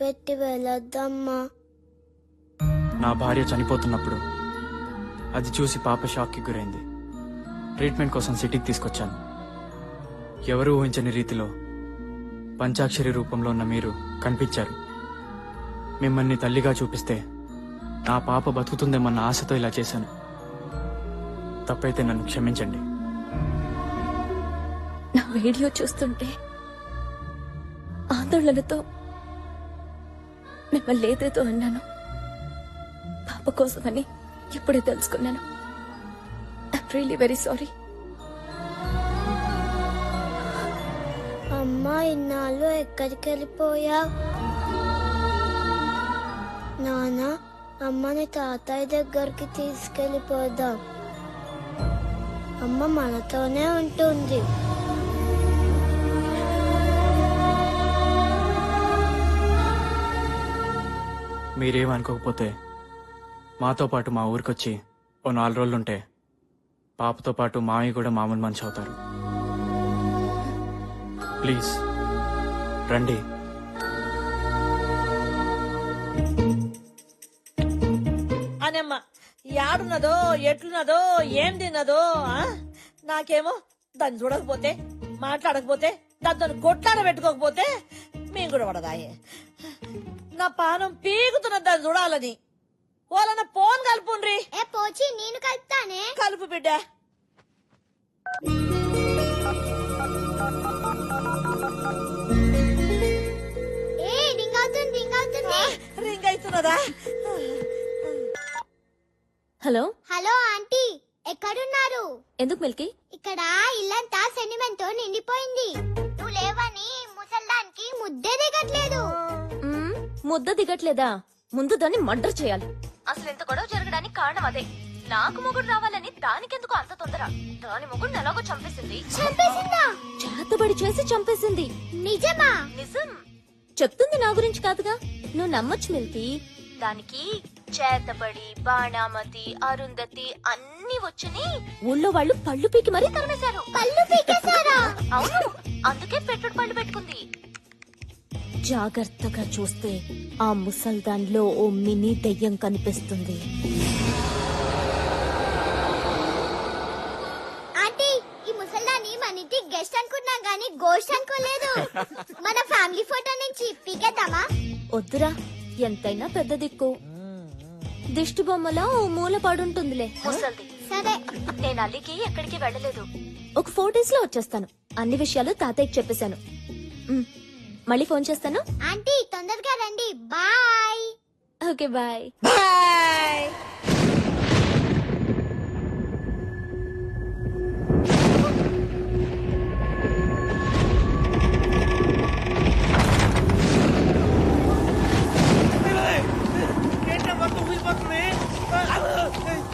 వదిలిపెట్టి వెళ్ళొద్దమ్మా. నా భార్య చనిపోతున్నప్పుడు అది చూసి పాప షాక్కి గురైంది. ట్రీట్మెంట్ కోసం సిటీకి తీసుకొచ్చాను. ఎవరూ ఊహించని రీతిలో పంచాక్షరి రూపంలో ఉన్న మీరు కనిపించారు. మిమ్మల్ని తల్లిగా చూపిస్తే నా పాప బతుకుతుందేమన్న ఆశతో ఇలా చేశాను. తప్పైతే నన్ను క్షమించండి. నా వీడియో చూస్తుంటే ఆందోళనతో మిమ్మల్ని ఏదేదో అన్నాను. పాప కోసమని ఇప్పుడే తెలుసుకున్నాను. I'm really very sorry. అమ్మా, ఇన్నాళ్ళు ఎక్కడికి వెళ్ళిపోయావు? నాన్న, అమ్మని తాతయ్య దగ్గరికి తీసుకెళ్ళిపోదాం. అమ్మ మనతోనే ఉంటుంది. మీరేమనుకోకపోతే మాతో పాటు మా ఊరికొచ్చి ఓ 4 రోజులుంటే పాపతో పాటు మావి కూడా మామూలు మనిషి అవుతారు. ప్లీజ్ రండి. అనమ్మ యాడున్నదో ఎట్లున్నదో ఏం తిన్నదో నాకేమో దాన్ని చూడకపోతే మాట్లాడకపోతే దాంతో కొట్లాడ పెట్టుకోకపోతే మేము కూడా పడదాయే. నా పానం పీగుతున్న దాన్ని చూడాలని వాళ్ళన్న ఫోన్ కలుపుండ్రి. ఏ పోచి, నేను కలుపుతానే. కలుపు బిడ్డ. రింగ్ అవుతున్నదా? హలో హలో ఆంటీ, ఎక్కడున్నారు? ఎందుకు మిల్కీ? ఇక్కడ ఇల్లంతా సెంటిమెంట్ తో నిండిపోయింది. నువ్వు లేవని ముసల్దానికి ముద్దే దిగట్లేదు. ముద్ద దిగట్లేదా? ముందు దాన్ని మర్డర్ చేయాలి. అసలు ఎంత గొడవ జరగడానికి కారణం అదే. నాకు మొగుడు రావాలని దానికెందుకు అంత తొందర? దాని మొగుడు ఎలాగో చంపేసింది. చంపేసిందా? చేతబడి చేసి చంపేసింది. నిజమా? నిజం. చెప్తుంది నా గురించి కాదుగా, నువ్వు నమ్మొచ్చు మిల్కీ. దానికి చేతబడి, బాణామతి, అరుంధతి అన్ని వచ్చని ఊళ్ళో వాళ్ళు పళ్ళు పీకి మరీ తరిమేశారు. పళ్ళు పీకేశారా? అవును, అందుకే పెట్టుడు పళ్ళు పెట్టుకుంది. జాగ్రత్తగా చూస్తే ఆ ముసల్దాన్లో ఓ మినీ దెయ్యం కనిపిస్తుంది. ఆంటీ, ఈ ముసల్దాన్ని మన ఇంటి గెస్ట్ అనుకున్నాం గానీ గోస్ట్ అనుకోలేదు. మన ఫ్యామిలీ ఫోటో నుంచి పీకేద్దామా? వద్దురా, ఎంతైనా పెద్ద దిక్కు. దిష్టి బొమ్మలా ఓ మూల పడుంటుందిలే ముసల్ది. సరే, నేను అల్లికి ఎక్కడికి వెళ్ళలేదు. ఒక 4 days లో వచ్చేస్తాను. అన్ని విషయాలు తాతయ్యకి చెప్పేశాను. మళ్ళీ ఫోన్ చేస్తాను. ఆంటీ తొందరగా రండి. బాయ్. Okay, bye. బాయ్.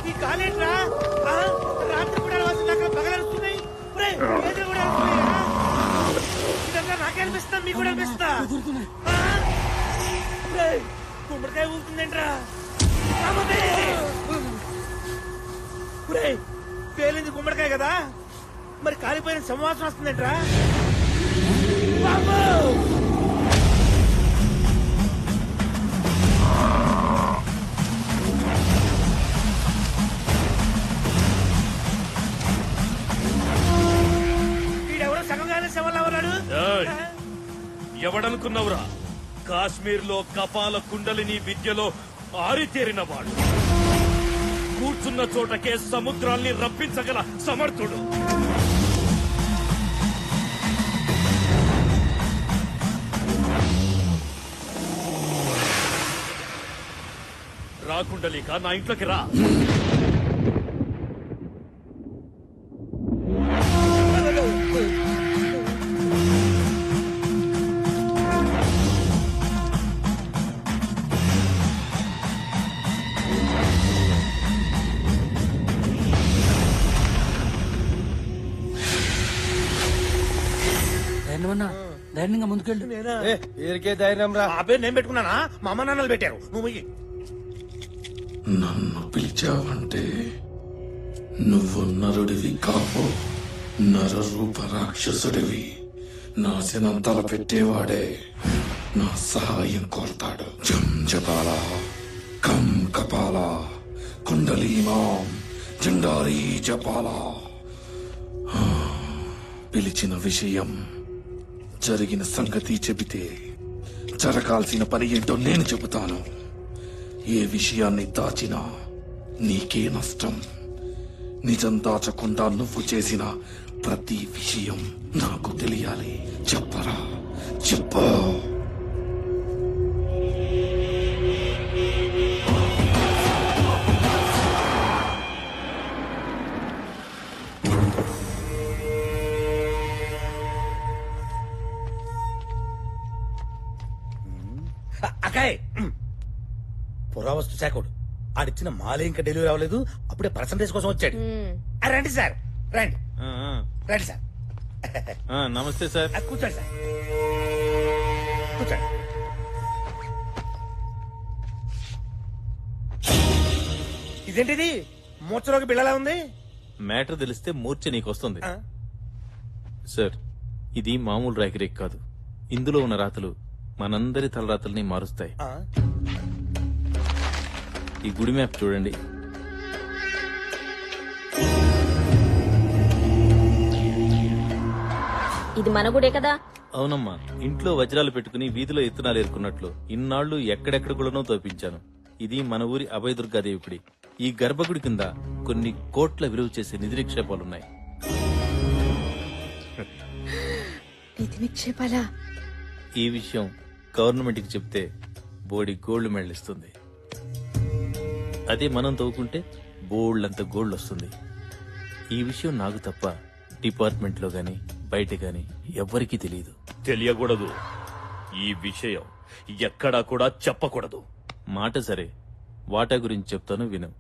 ఈ కాలేట్రా రాత్రి కూడా పగలరుస్తున్నాయి. ఇదంతా నాకే అనిపిస్తా, మీకు కూడా అనిపిస్తా. గుమ్మడికాయ ఊగుతుందేంట్రా? పేలింది గుమ్మడికాయ కదా, మరి కాలిపోయిన సంవాసన వస్తుందేంట్రా? ఎవడనుకున్నవురా? కాశ్మీర్ లో కపాల కుండలిని విద్యలో ఆరితేరినవాడు, కూర్చున్న చోటకే సముద్రాల్ని రప్పించగల సమర్థుడు. రా కుండలిక, నా ఇంట్లోకి రా. ధైర్యంగా ముందుకెళ్ళు. ధైర్యం రా. ఆ పేరు నేను పెట్టుకున్నానా? మా అమ్మ నాన్నలు పెట్టారు. నువ్వు నన్ను పిలిచావంటే నువ్వు నరుడివి కావు, నరరూప రాక్షసుడివి. నాశనం తలపెట్టేవాడే నా సహాయం కోరతాడు. జం జపాల కం కపాల కుండలీమాం జండారీ జపాల. పిలిచిన విషయం జరిగిన సంగతి చెబితే జరగాల్సిన పని ఏంటో నేను చెబుతాను. ఏ విషయాన్ని దాచినా నీకే నష్టం. నిజం దాచకుండా నువ్వు చేసిన ప్రతి విషయం నాకు తెలియాలి. చెప్పరా, చెప్పు. అకాయ్ పురావస్తు శాఖడు ఆడిచ్చిన మాలే ఇంకా డెలివరీ అవ్వలేదు, అప్పుడే పర్సంటేజ్ కోసం వచ్చాడు. రండి సార్, రండి రండి సార్. నమస్తే సార్. కూర్చోండి సార్, కూర్చోండి. ఇదేంటిది మూర్చలోకి బిళ్ళలా ఉంది? మ్యాటర్ తెలిస్తే మూర్ఛ నీకొస్తుంది. ఆ? సార్, ఇది మామూలు రేఖరేఖ కాదు. ఇందులో ఉన్న రాతలు మనందరి తలరాతల్ని మారుస్తాయి. ఆ? ఈ గుడి మ్యాప్ చూడండి. ఇది మన గుడే కదా. అవునమ్మా, ఇంట్లో వజ్రాలు పెట్టుకుని వీధిలో ఇత్తనాలు ఏరుకున్నట్లు ఇన్నాళ్లు ఎక్కడెక్కడ కూడానో తోపించాను. ఇది మన ఊరి అభయదుర్గాదేవి గుడి. ఈ గర్భగుడి కింద కొన్ని కోట్ల విలువ చేసే నిధి నిక్షేపాలున్నాయి. నిధి నిక్షేపాలా? ఈ విషయం గవర్నమెంట్ కి చెప్తే బోడి గోల్డ్ మెడల్ ఇస్తుంది. అదే మనం తవ్వుకుంటే బోల్డ్ అంత గోల్డ్ వస్తుంది. ఈ విషయం నాకు తప్ప డిపార్ట్మెంట్ లో గాని బయట గాని ఎవ్వరికీ తెలియదు. తెలియకూడదు. ఈ విషయం ఎక్కడా కూడా చెప్పకూడదు. మాట సరే, వాటా గురించి చెప్తాను విను.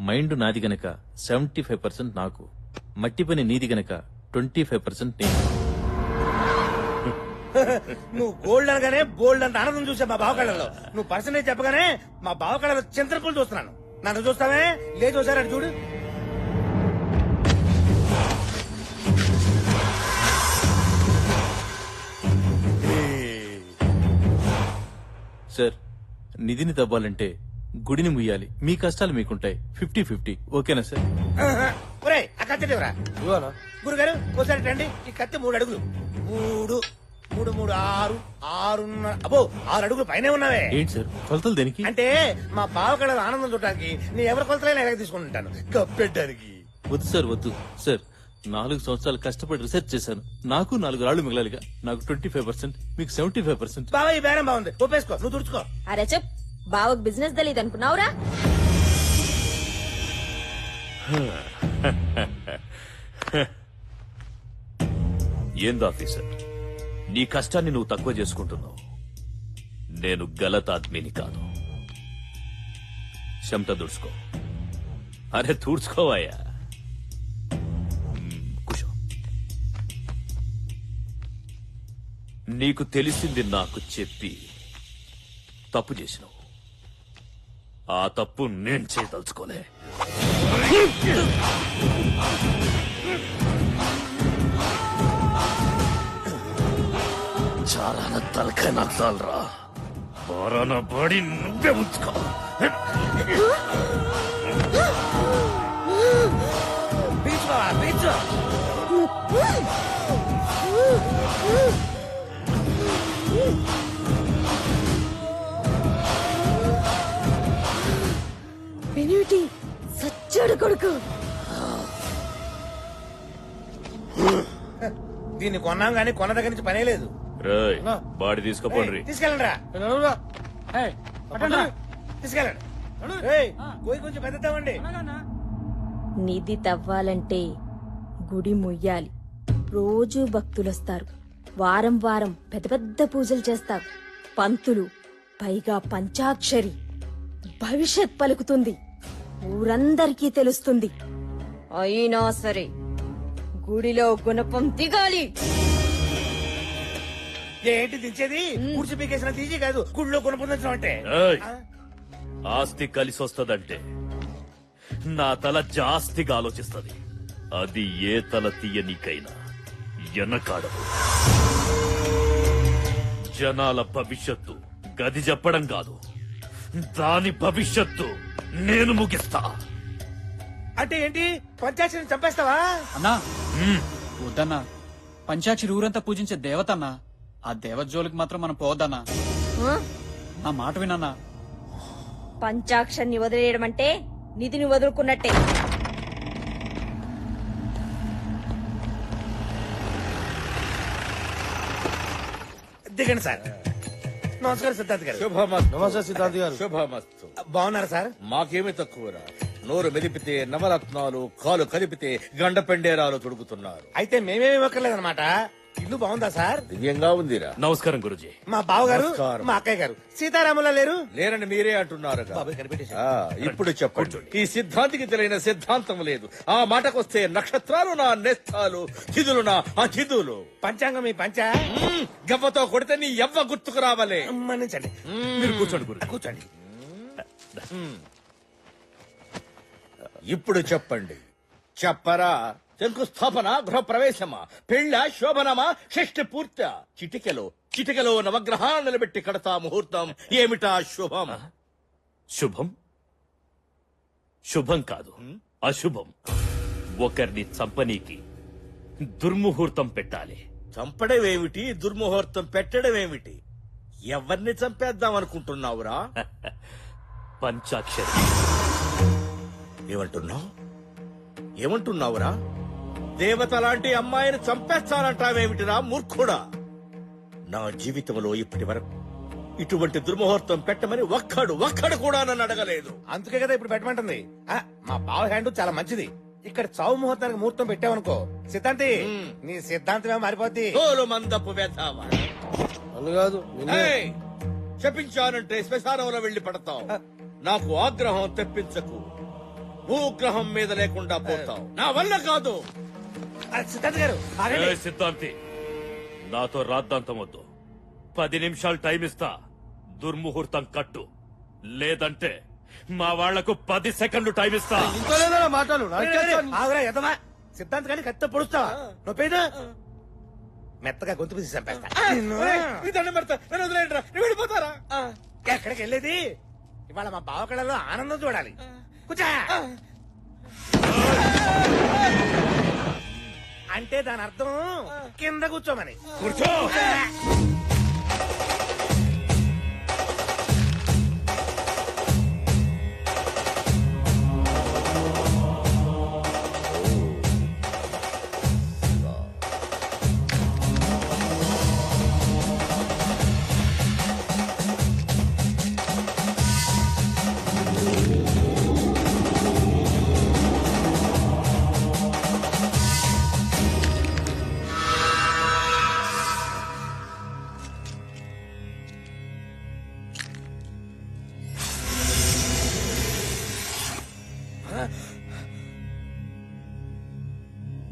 మైండ్ నాది గనక 75% నాకు, మట్టి పని నీది గనక 25% నేను. నువ్వు గోల్డ్ అనగానే బోల్డ్ అంత ఆనందం చూసా మా బావ కళ్ళలో. నువ్వు పర్సనేజ్ చెప్పగానే మా బావ కళ్ళలో చింతపూలు చూస్తున్నాను. నన్ను చూస్తావే? లేదు ఒకసారి అటు చూడు. సార్, నిధిని తవ్వాలంటే గుడిని ముయ్యాలి. మీ కష్టాలు మీకుంటాయి. 50-50 ఓకేనా సార్? ఒరేయ్, ఆ కత్తి ఎవరా? గురుగారు ఒకసారి రండి. ఈ కత్తి 3 అడుగులు. 3 3 3 6 6 అబ్బో 6 అడుగులు పైనే ఉన్నావే. ఏంటి సార్ కొలతలు దేనికి? అంటే మా బావ కళ్ళలో ఆనందం చూడటానికి నీ ఎవరి కొలతలైనా ఎలాగ తీసుకుంటాను కప్పెట్టడానికి. వద్దు సార్, వద్దు సార్. 4 సంవత్సరాలు కష్టపడి రీసెర్చ్ చేశాను. నాకు 4 రాళ్లు మిగలాలిగా. నాకు 25%, మీకు 75%. బావ ఈ బేరం బాగుంది, ఒప్పేసుకో. నువ్వు తుడుచుకో. అరే చెప్, బావకు బిజినెస్ తెలియదు అనుకున్నావురా? ఏంది ఆఫీసర్, నీ కష్టాన్ని నువ్వు తక్కువ చేసుకుంటున్నావు. నేను గలత్ ఆద్మీని కాదు. చెమట దుడుచుకో. అరే తూడ్చుకోవాయా. కూర్చో. నీకు తెలిసింది నాకు చెప్పి తప్పు చేసినావు. ఆ తప్పు నేను చేయదలుచుకోలే. చారాన తలకాయ నాకు చాలరా. బారాన బాడీ నువ్వే ఉంచుకో. బీచ్ బావా, బీచ్. పెనిమిటి సచ్చాడు కొడుకు. దీన్ని కొన్నాం గానీ కొన్న దగ్గర నుంచి పనే లేదు. రేయ్, బాడీ తీసుకోపోండి. తీసుకెళ్ళండి రా. తీసుకెళ్ళండి. ఏయ్, పోయి కొంచెం పెద్దతామండి. నిధి తవ్వాలంటే గుడి ముయ్యాలి. రోజూ భక్తులొస్తారు. వారం వారం పెద్ద పెద్ద పూజలు చేస్తారు. పంతులు, పైగా పంచాక్షరి. భవిష్యత్ పలుకుతుంది. ఊరందరికీ తెలుస్తుంది. అయినా సరే గుడిలో గుణపం దిగాలి. ఏంటి దించేది? కూర్చి పీకేసిన తీసి కాదు, గుళ్ళో కొనుపొందించడం అంటే. ఏయ్, ఆస్తి కలిసి వస్తదంటే నా తల జాస్తిగా ఆలోచిస్తది. అది ఏ తల తీయనికైనా ఎనకాడదు. జనాల భవిష్యత్తు గది చెప్పడం కాదు, దాని భవిష్యత్తు నేను ముగిస్తా. అంటే ఏంటి, పంచాయతీని చంపేస్తావా? అన్నా వద్దన్నా, పంచాక్షి ఊరంతా పూజించే దేవతన్నా. ఆ దేవత జోలికి మాత్రం మనం పోవద్దన్నా. నా మాట వినన్నా. పంచాక్షన్ని వదిలేయడం అంటే నిధిని వదులుకున్నట్టే. దిగండి సార్. నమస్కారం సిద్ధార్థ్ గారు. నమస్తే సిద్ధాంత్ గారు. శుభమస్తు. బాగున్నారా సార్? మాకేమి తక్కువరా. నోరు మెదిపితే నవరత్నాలు, కాలు కదిపితే గండ పెండేరాలు తొడుగుతున్నారు. అయితే మేమేమి ఇవ్వక్కర్లేదన్నమాట. ఇల్లు బాగుందా సార్? దివ్యంగా ఉందిరా. నమస్కారం గురుజీ. మా బావగారు, నమస్కారం. మా అక్కయ్య గారు సీతారాములా లేరు? లేరని మీరే అంటున్నారు. బాబాయ్ కనిపెట్టేశారు. ఇప్పుడు చెప్పండి. ఈ సిద్ధాంతికి తెలియని సిద్ధాంతం లేదు. ఆ మాటకొస్తే నక్షత్రాలు నా నేస్తాలు, తిథులు నా అతిథులు. పంచాంగం మీ పంచ గవ్వతో కొడితే నీ ఎవ్వ గుర్తుకు రావాలే. మన్నించండి. మీరు కూర్చోండి గురు. కూర్చోండి. ఇప్పుడు చెప్పండి. చెప్పరా. శంకుస్థాపన, గృహప్రవేశమా, పెళ్ళ, శోభనమా, షష్ఠి పూర్త? చిటికెలో నవగ్రహాలు నిలబెట్టి కడతా ముహూర్తం. ఏమిటా శుభం? శుభం శుభం కాదు, అశుభం. ఒకరిని చంపనీకి దుర్ముహూర్తం పెట్టాలి. చంపడమేమిటి, దుర్ముహూర్తం పెట్టడమేమిటి? ఎవరిని చంపేద్దాం అనుకుంటున్నావురా? పంచాక్షరి. ఏమంటున్నావురా? దేవత లాంటి అమ్మాయిని చంపేస్తానంటావేమిటిరా మూర్ఖుడా? నా జీవితంలో ఇప్పటి వరకు ఇటువంటి దుర్ముహూర్తం పెట్టమని ఒక్కడు కూడా నన్ను అడగలేదు. అందుకే కదా ఇప్పుడు పెట్టమంటుంది. మా బావ హ్యాండ్ చాలా మంచిది. ఇక్కడ చావు ముహూర్తానికి ముహూర్తం పెట్టావనుకో సిద్ధాంతి, నీ సిద్ధాంతమే మారిపోద్ది. తోలు మందపు వేతావా చెప్పించానంటే శ్మశానంలో వెళ్లి పడతావు. నాకు ఆగ్రహం తెప్పించకు. భూగ్రహం మీద లేకుండా పోతావు. నా వల్ల కాదు. సిద్ధాంత్ గారు ఏ సిద్ధాంతి, నాతో రాద్దాంతం వద్దు. 10 నిమిషాలు టైం ఇస్తా. దుర్ముహూర్తం కట్టు, లేదంటే మా వాళ్లకు 10 సెకండ్లు టైం ఇస్తా. ఆగురా ఎదవా. సిద్ధాంత్ గాని కత్తి పొడుస్తావా? నొప్పేదా? మెత్తగా గొంతు పిసి చంపేస్తా. వెళ్ళిపోతారా? ఎక్కడికి వెళ్ళేది? ఇవాళ మా బావ కళలో ఆనందం చూడాలి. కూర్చో. అంటే దాని అర్థం కింద కూర్చోమని. కూర్చో.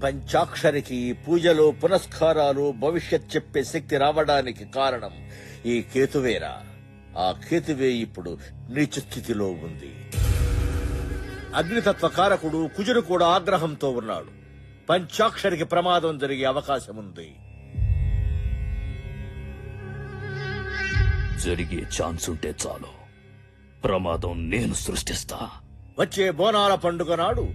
పంచాక్షరికి పూజలు, పునస్కారాలు, భవిష్యత్ చెప్పే శక్తి రావడానికి కారణం ఈ కేతువేరా. ఆ కేతువే ఇప్పుడు నీచ స్థితిలో ఉంది. అగ్నితత్వ కారకుడు కుజుడు కూడా ఆగ్రహంతో ఉన్నాడు. పంచాక్షరికి ప్రమాదం జరిగే అవకాశం ఉంది. జరిగే ఛాన్స్ ఉంటే చాలు, ప్రమాదం నేను సృష్టిస్తా. వచ్చే బోనాల పండుగ నాడు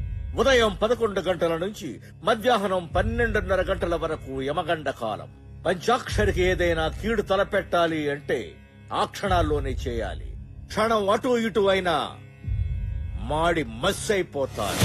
ఉదయం 11 గంటల నుంచి మధ్యాహ్నం 12:30 గంటల వరకు యమగండ కాలం. పంచాక్షరికి ఏదైనా కీడు తలపెట్టాలి అంటే ఆ క్షణాల్లోనే చేయాలి. క్షణం అటు ఇటు అయినా మాడి మస్సైపోతారు.